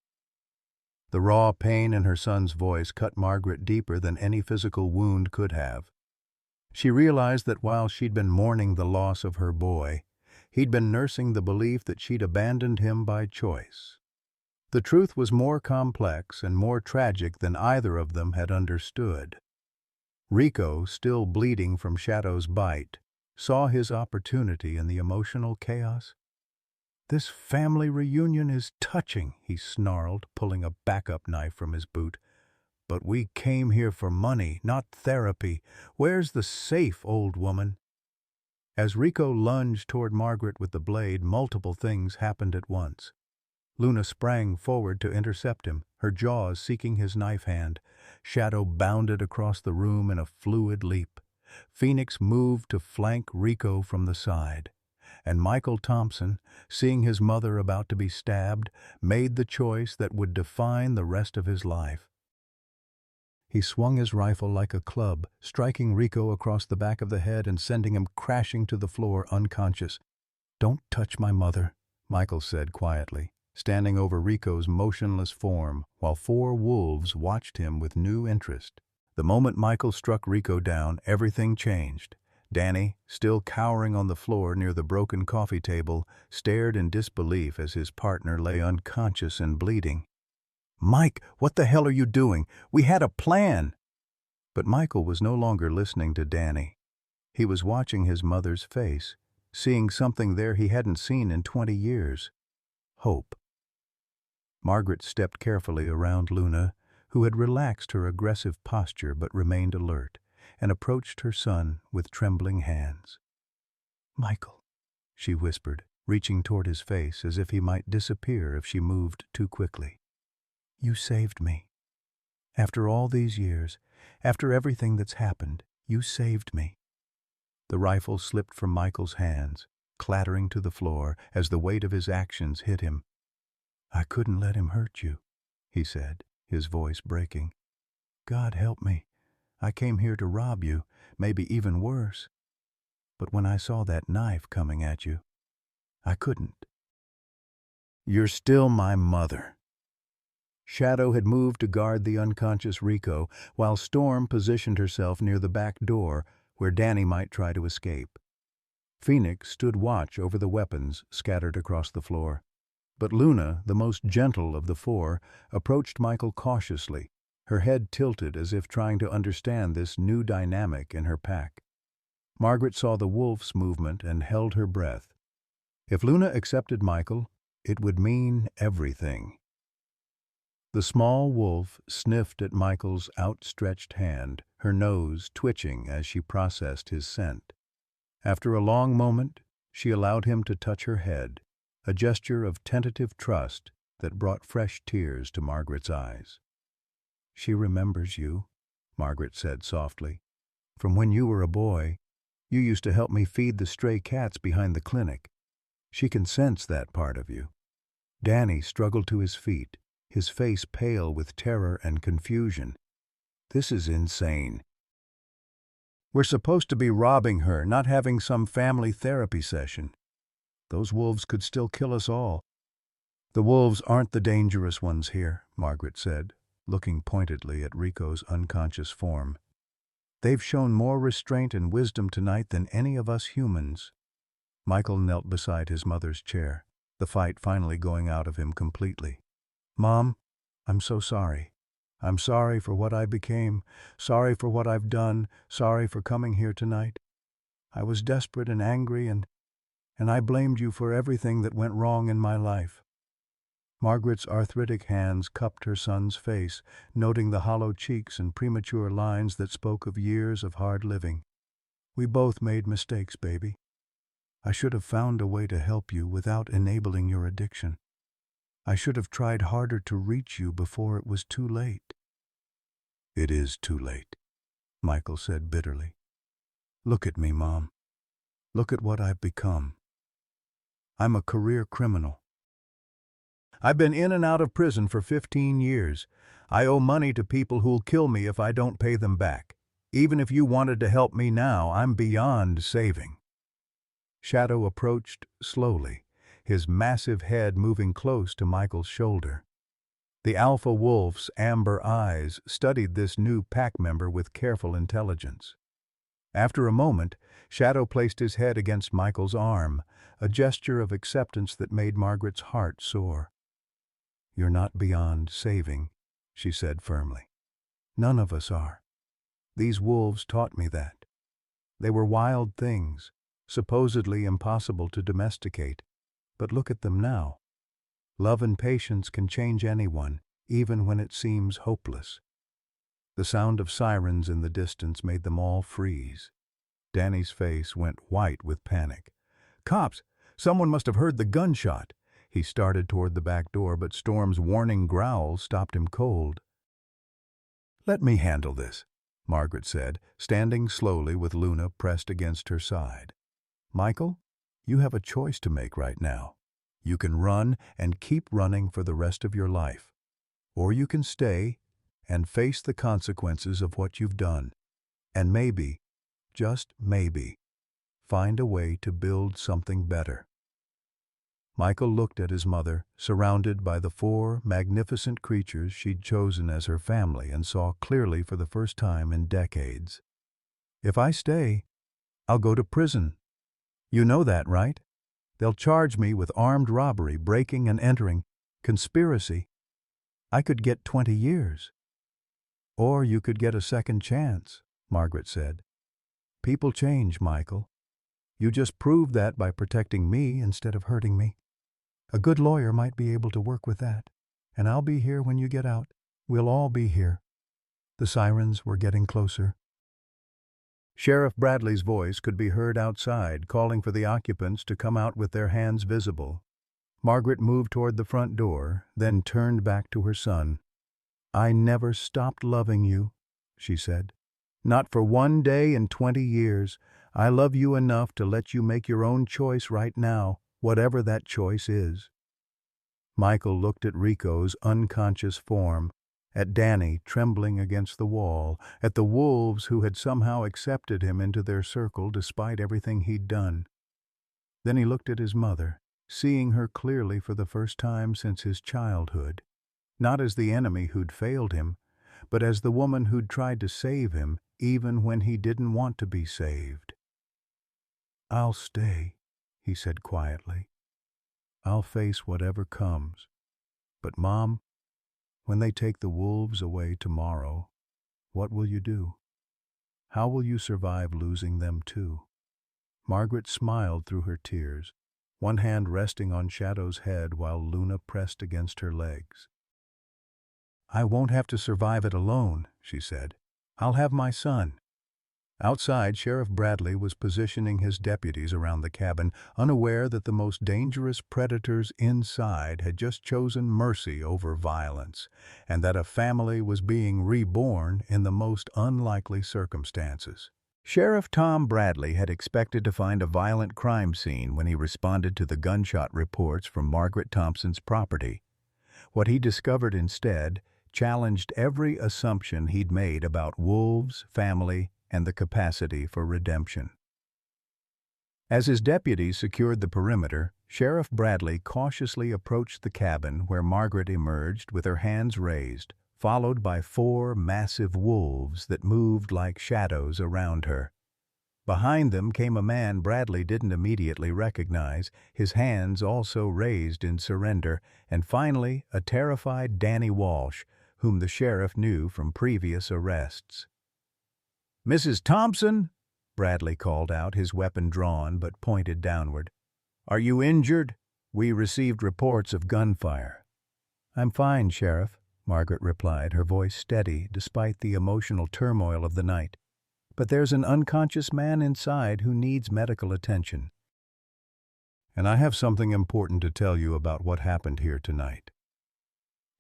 Speaker 1: The raw pain in her son's voice cut Margaret deeper than any physical wound could have. She realized that while she'd been mourning the loss of her boy, He'd been nursing the belief that she'd abandoned him by choice. The truth was more complex and more tragic than either of them had understood. Rico, still bleeding from Shadow's bite, saw his opportunity in the emotional chaos. "This family reunion is touching," he snarled, pulling a backup knife from his boot. "But we came here for money, not therapy. Where's the safe, old woman?" As Rico lunged toward Margaret with the blade, multiple things happened at once. Luna sprang forward to intercept him, her jaws seeking his knife hand. Shadow bounded across the room in a fluid leap. Phoenix moved to flank Rico from the side. And Michael Thompson, seeing his mother about to be stabbed, made the choice that would define the rest of his life. He swung his rifle like a club, striking Rico across the back of the head and sending him crashing to the floor unconscious. "Don't touch my mother," Michael said quietly, standing over Rico's motionless form, while 4 wolves watched him with new interest. The moment Michael struck Rico down, everything changed. Danny, still cowering on the floor near the broken coffee table, stared in disbelief as his partner lay unconscious and bleeding. "Mike, what the hell are you doing? We had a plan!" But Michael was no longer listening to Danny. He was watching his mother's face, seeing something there he hadn't seen in 20 years. Hope. Margaret stepped carefully around Luna, who had relaxed her aggressive posture but remained alert, and approached her son with trembling hands. "Michael," she whispered, reaching toward his face as if he might disappear if she moved too quickly. "You saved me. After all these years, after everything that's happened, you saved me." The rifle slipped from Michael's hands, clattering to the floor as the weight of his actions hit him. "I couldn't let him hurt you," he said, his voice breaking. "God help me. I came here to rob you, maybe even worse. But when I saw that knife coming at you, I couldn't." "You're still my mother." Shadow had moved to guard the unconscious Rico, while Storm positioned herself near the back door, where Danny might try to escape. Phoenix stood watch over the weapons scattered across the floor. But Luna, the most gentle of the 4, approached Michael cautiously, her head tilted as if trying to understand this new dynamic in her pack. Margaret saw the wolf's movement and held her breath. If Luna accepted Michael, it would mean everything. The small wolf sniffed at Michael's outstretched hand, her nose twitching as she processed his scent. After a long moment, she allowed him to touch her head, a gesture of tentative trust that brought fresh tears to Margaret's eyes. "She remembers you," Margaret said softly. "From when you were a boy, you used to help me feed the stray cats behind the clinic. She can sense that part of you." Danny struggled to his feet, his face pale with terror and confusion. "This is insane. We're supposed to be robbing her, not having some family therapy session. Those wolves could still kill us all." "The wolves aren't the dangerous ones here," Margaret said, looking pointedly at Rico's unconscious form. "They've shown more restraint and wisdom tonight than any of us humans." Michael knelt beside his mother's chair, the fight finally going out of him completely. "Mom, I'm so sorry. I'm sorry for what I became, sorry for what I've done, sorry for coming here tonight. I was desperate and angry, and I blamed you for everything that went wrong in my life." Margaret's arthritic hands cupped her son's face, noting the hollow cheeks and premature lines that spoke of years of hard living. "We both made mistakes, baby. I should have found a way to help you without enabling your addiction. I should have tried harder to reach you before it was too late." "It is too late," Michael said bitterly. "Look at me, Mom. Look at what I've become. I'm a career criminal. I've been in and out of prison for 15 years. I owe money to people who'll kill me if I don't pay them back. Even if you wanted to help me now, I'm beyond saving." Shadow approached slowly, his massive head moving close to Michael's shoulder. The alpha wolf's amber eyes studied this new pack member with careful intelligence. After a moment, Shadow placed his head against Michael's arm, a gesture of acceptance that made Margaret's heart soar. "You're not beyond saving," she said firmly. "None of us are. These wolves taught me that. They were wild things, supposedly impossible to domesticate. But look at them now. Love and patience can change anyone, even when it seems hopeless." The sound of sirens in the distance made them all freeze. Danny's face went white with panic. "Cops! Someone must have heard the gunshot." He started toward the back door, but Storm's warning growl stopped him cold. "Let me handle this," Margaret said, standing slowly with Luna pressed against her side. "Michael, you have a choice to make right now. You can run and keep running for the rest of your life. Or you can stay and face the consequences of what you've done. And maybe, just maybe, find a way to build something better." Michael looked at his mother, surrounded by the 4 magnificent creatures she'd chosen as her family, and saw clearly for the first time in decades. "If I stay, I'll go to prison. You know that, right? They'll charge me with armed robbery, breaking and entering, conspiracy. I could get 20 years. Or you could get a second chance," Margaret said. "People change, Michael. You just proved that by protecting me instead of hurting me. A good lawyer might be able to work with that. And I'll be here when you get out. We'll all be here." The sirens were getting closer. Sheriff Bradley's voice could be heard outside, calling for the occupants to come out with their hands visible. Margaret moved toward the front door, then turned back to her son. "I never stopped loving you," she said. "Not for one day in 20 years. I love you enough to let you make your own choice right now, whatever that choice is." Michael looked at Rico's unconscious form, at Danny trembling against the wall, at the wolves who had somehow accepted him into their circle despite everything he'd done. Then he looked at his mother, seeing her clearly for the first time since his childhood, not as the enemy who'd failed him, but as the woman who'd tried to save him even when he didn't want to be saved. "I'll stay," he said quietly. "I'll face whatever comes. But Mom, when they take the wolves away tomorrow, what will you do? How will you survive losing them too?" Margaret smiled through her tears, one hand resting on Shadow's head while Luna pressed against her legs. "I won't have to survive it alone," she said. "I'll have my son." Outside, Sheriff Bradley was positioning his deputies around the cabin, unaware that the most dangerous predators inside had just chosen mercy over violence, and that a family was being reborn in the most unlikely circumstances. Sheriff Tom Bradley had expected to find a violent crime scene when he responded to the gunshot reports from Margaret Thompson's property. What he discovered instead challenged every assumption he'd made about wolves, family, and the capacity for redemption. As his deputies secured the perimeter, Sheriff Bradley cautiously approached the cabin where Margaret emerged with her hands raised, followed by 4 massive wolves that moved like shadows around her. Behind them came a man Bradley didn't immediately recognize, his hands also raised in surrender, and finally a terrified Danny Walsh, whom the sheriff knew from previous arrests. "Mrs. Thompson," Bradley called out, his weapon drawn but pointed downward. "Are you injured? We received reports of gunfire." "I'm fine, Sheriff," Margaret replied, her voice steady despite the emotional turmoil of the night. "But there's an unconscious man inside who needs medical attention. And I have something important to tell you about what happened here tonight."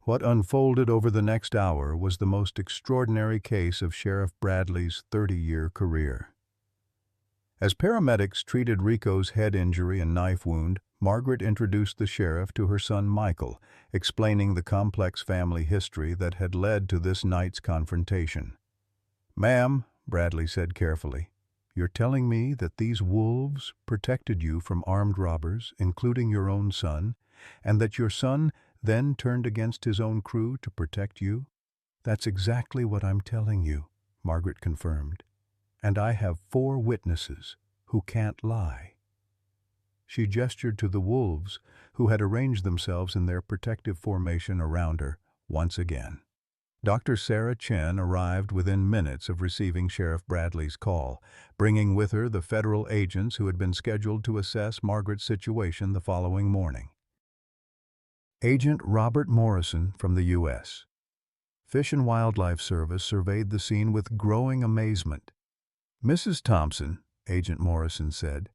Speaker 1: What unfolded over the next hour was the most extraordinary case of Sheriff Bradley's 30-year career. As paramedics treated Rico's head injury and knife wound, Margaret introduced the sheriff to her son Michael, explaining the complex family history that had led to this night's confrontation. "Ma'am," Bradley said carefully, "you're telling me that these wolves protected you from armed robbers, including your own son, and that your son then turned against his own crew to protect you?" "That's exactly what I'm telling you," Margaret confirmed. and I have 4 witnesses who can't lie." She gestured to the wolves, who had arranged themselves in their protective formation around her once again. Dr. Sarah Chen arrived within minutes of receiving Sheriff Bradley's call, bringing with her the federal agents who had been scheduled to assess Margaret's situation the following morning. Agent Robert Morrison from the U.S. Fish and Wildlife Service surveyed the scene with growing amazement. "Mrs. Thompson," Agent Morrison said,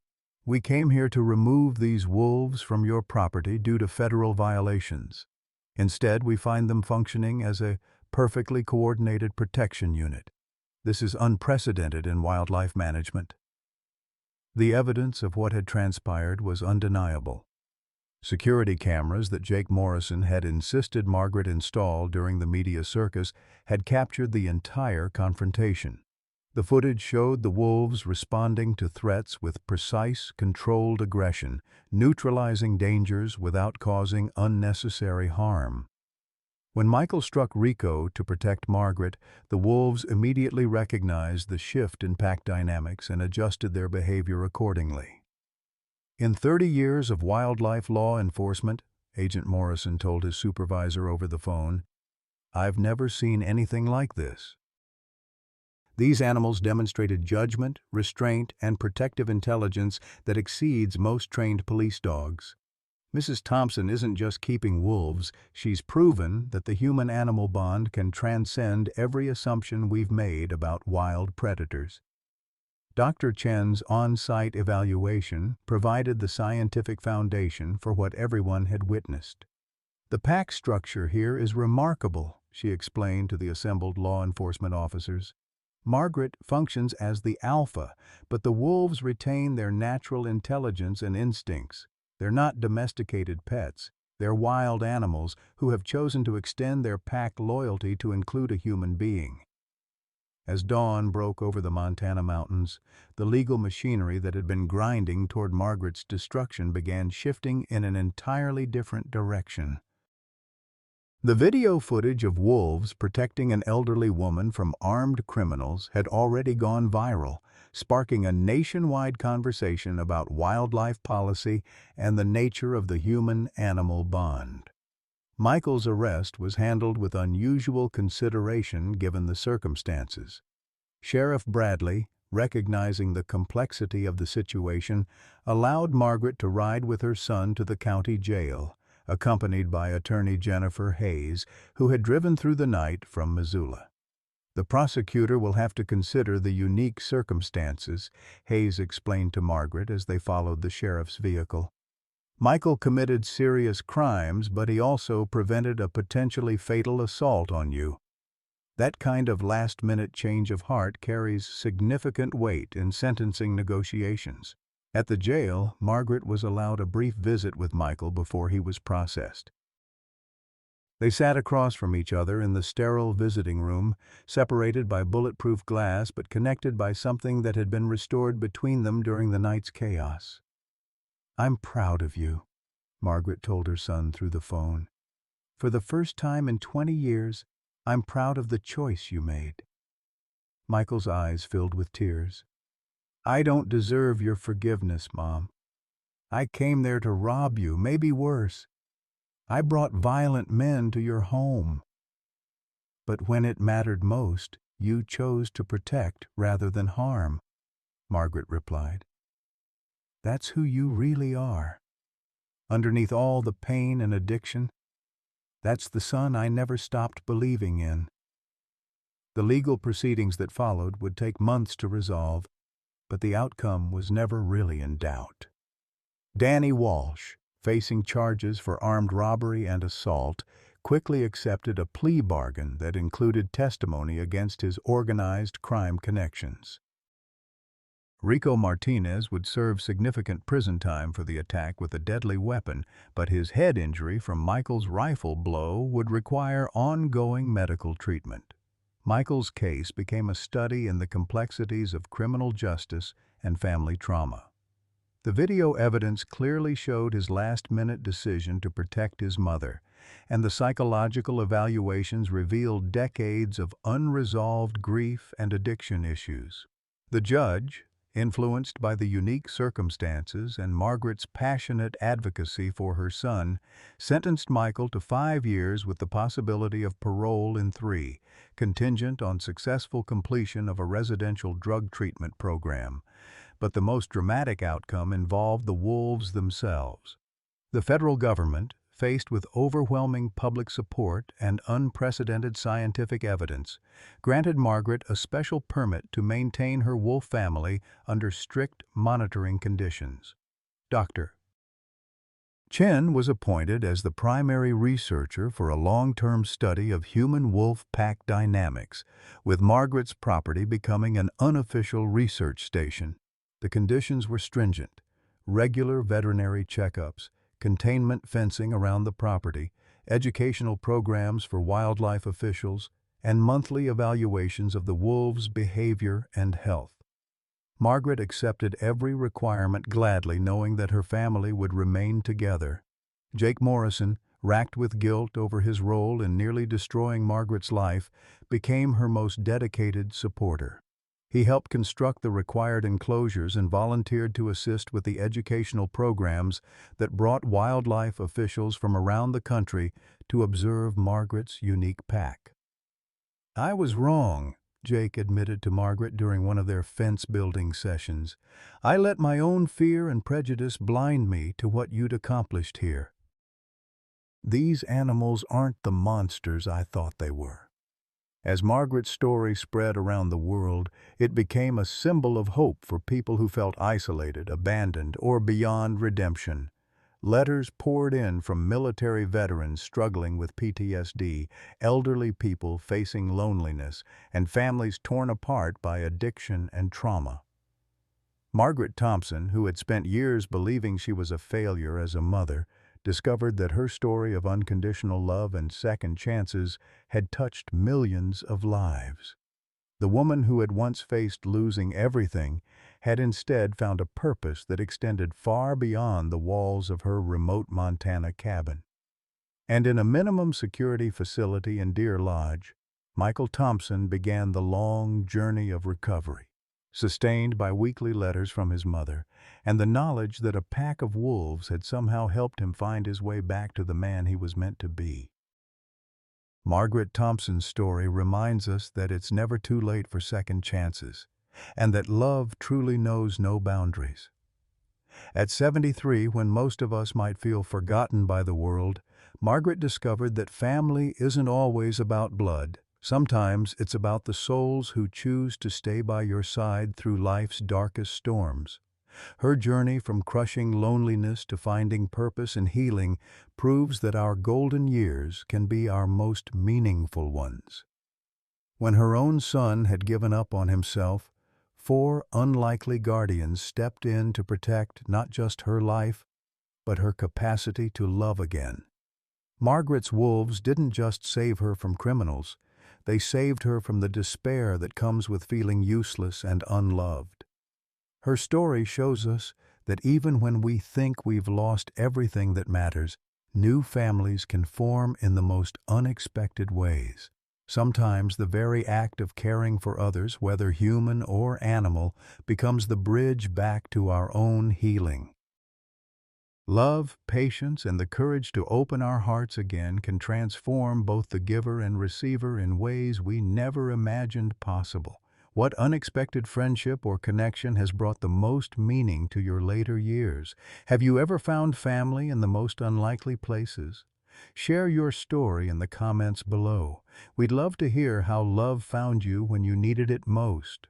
Speaker 1: "we came here to remove these wolves from your property due to federal violations. Instead, we find them functioning as a perfectly coordinated protection unit. This is unprecedented in wildlife management." The evidence of what had transpired was undeniable. Security cameras that Jake Morrison had insisted Margaret install during the media circus had captured the entire confrontation. The footage showed the wolves responding to threats with precise, controlled aggression, neutralizing dangers without causing unnecessary harm. When Michael struck Rico to protect Margaret, the wolves immediately recognized the shift in pack dynamics and adjusted their behavior accordingly. "In 30 years of wildlife law enforcement," Agent Morrison told his supervisor over the phone, "I've never seen anything like this." These animals demonstrated judgment, restraint, and protective intelligence that exceeds most trained police dogs. Mrs. Thompson isn't just keeping wolves, she's proven that the human-animal bond can transcend every assumption we've made about wild predators. Dr. Chen's on-site evaluation provided the scientific foundation for what everyone had witnessed. "The pack structure here is remarkable," she explained to the assembled law enforcement officers. "Margaret functions as the alpha, but the wolves retain their natural intelligence and instincts. They're not domesticated pets. They're wild animals who have chosen to extend their pack loyalty to include a human being." As dawn broke over the Montana mountains, the legal machinery that had been grinding toward Margaret's destruction began shifting in an entirely different direction. The video footage of wolves protecting an elderly woman from armed criminals had already gone viral, sparking a nationwide conversation about wildlife policy and the nature of the human-animal bond. Michael's arrest was handled with unusual consideration given the circumstances. Sheriff Bradley, recognizing the complexity of the situation, allowed Margaret to ride with her son to the county jail, accompanied by attorney Jennifer Hayes, who had driven through the night from Missoula. "The prosecutor will have to consider the unique circumstances," Hayes explained to Margaret as they followed the sheriff's vehicle. "Michael committed serious crimes, but he also prevented a potentially fatal assault on you. That kind of last-minute change of heart carries significant weight in sentencing negotiations." At the jail, Margaret was allowed a brief visit with Michael before he was processed. They sat across from each other in the sterile visiting room, separated by bulletproof glass but connected by something that had been restored between them during the night's chaos. "I'm proud of you," Margaret told her son through the phone. "For the first time in 20 years, I'm proud of the choice you made." Michael's eyes filled with tears. "I don't deserve your forgiveness, Mom. I came there to rob you, maybe worse. I brought violent men to your home. But when it mattered most, you chose to protect rather than harm," Margaret replied. "That's who you really are. Underneath all the pain and addiction, that's the son I never stopped believing in." The legal proceedings that followed would take months to resolve, but the outcome was never really in doubt. Danny Walsh, facing charges for armed robbery and assault, quickly accepted a plea bargain that included testimony against his organized crime connections. Rico Martinez would serve significant prison time for the attack with a deadly weapon, but his head injury from Michael's rifle blow would require ongoing medical treatment. Michael's case became a study in the complexities of criminal justice and family trauma. The video evidence clearly showed his last-minute decision to protect his mother, and the psychological evaluations revealed decades of unresolved grief and addiction issues. The judge, influenced by the unique circumstances and Margaret's passionate advocacy for her son, sentenced Michael to 5 years with the possibility of parole in 3, contingent on successful completion of a residential drug treatment program. But the most dramatic outcome involved the wolves themselves. The federal government, faced with overwhelming public support and unprecedented scientific evidence, granted Margaret a special permit to maintain her wolf family under strict monitoring conditions. Dr. Chen was appointed as the primary researcher for a long-term study of human-wolf pack dynamics, with Margaret's property becoming an unofficial research station. The conditions were stringent: regular veterinary checkups, containment fencing around the property, educational programs for wildlife officials, and monthly evaluations of the wolves' behavior and health. Margaret accepted every requirement gladly, knowing that her family would remain together. Jake Morrison, racked with guilt over his role in nearly destroying Margaret's life, became her most dedicated supporter. He helped construct the required enclosures and volunteered to assist with the educational programs that brought wildlife officials from around the country to observe Margaret's unique pack. "I was wrong," Jake admitted to Margaret during one of their fence-building sessions. "I let my own fear and prejudice blind me to what you'd accomplished here. These animals aren't the monsters I thought they were." As Margaret's story spread around the world, it became a symbol of hope for people who felt isolated, abandoned, or beyond redemption. Letters poured in from military veterans struggling with PTSD, elderly people facing loneliness, and families torn apart by addiction and trauma. Margaret Thompson, who had spent years believing she was a failure as a mother, discovered that her story of unconditional love and second chances had touched millions of lives. The woman who had once faced losing everything had instead found a purpose that extended far beyond the walls of her remote Montana cabin. And in a minimum security facility in Deer Lodge, Michael Thompson began the long journey of recovery, sustained by weekly letters from his mother and the knowledge that a pack of wolves had somehow helped him find his way back to the man he was meant to be. Margaret Thompson's story reminds us that it's never too late for second chances, and that love truly knows no boundaries. At 73, when most of us might feel forgotten by the world, Margaret discovered that family isn't always about blood. Sometimes it's about the souls who choose to stay by your side through life's darkest storms. Her journey from crushing loneliness to finding purpose and healing proves that our golden years can be our most meaningful ones. When her own son had given up on himself, 4 unlikely guardians stepped in to protect not just her life, but her capacity to love again. Margaret's wolves didn't just save her from criminals, they saved her from the despair that comes with feeling useless and unloved. Her story shows us that even when we think we've lost everything that matters, new families can form in the most unexpected ways. Sometimes the very act of caring for others, whether human or animal, becomes the bridge back to our own healing. Love, patience, and the courage to open our hearts again can transform both the giver and receiver in ways we never imagined possible. What unexpected friendship or connection has brought the most meaning to your later years? Have you ever found family in the most unlikely places? Share your story in the comments below. We'd love to hear how love found you when you needed it most.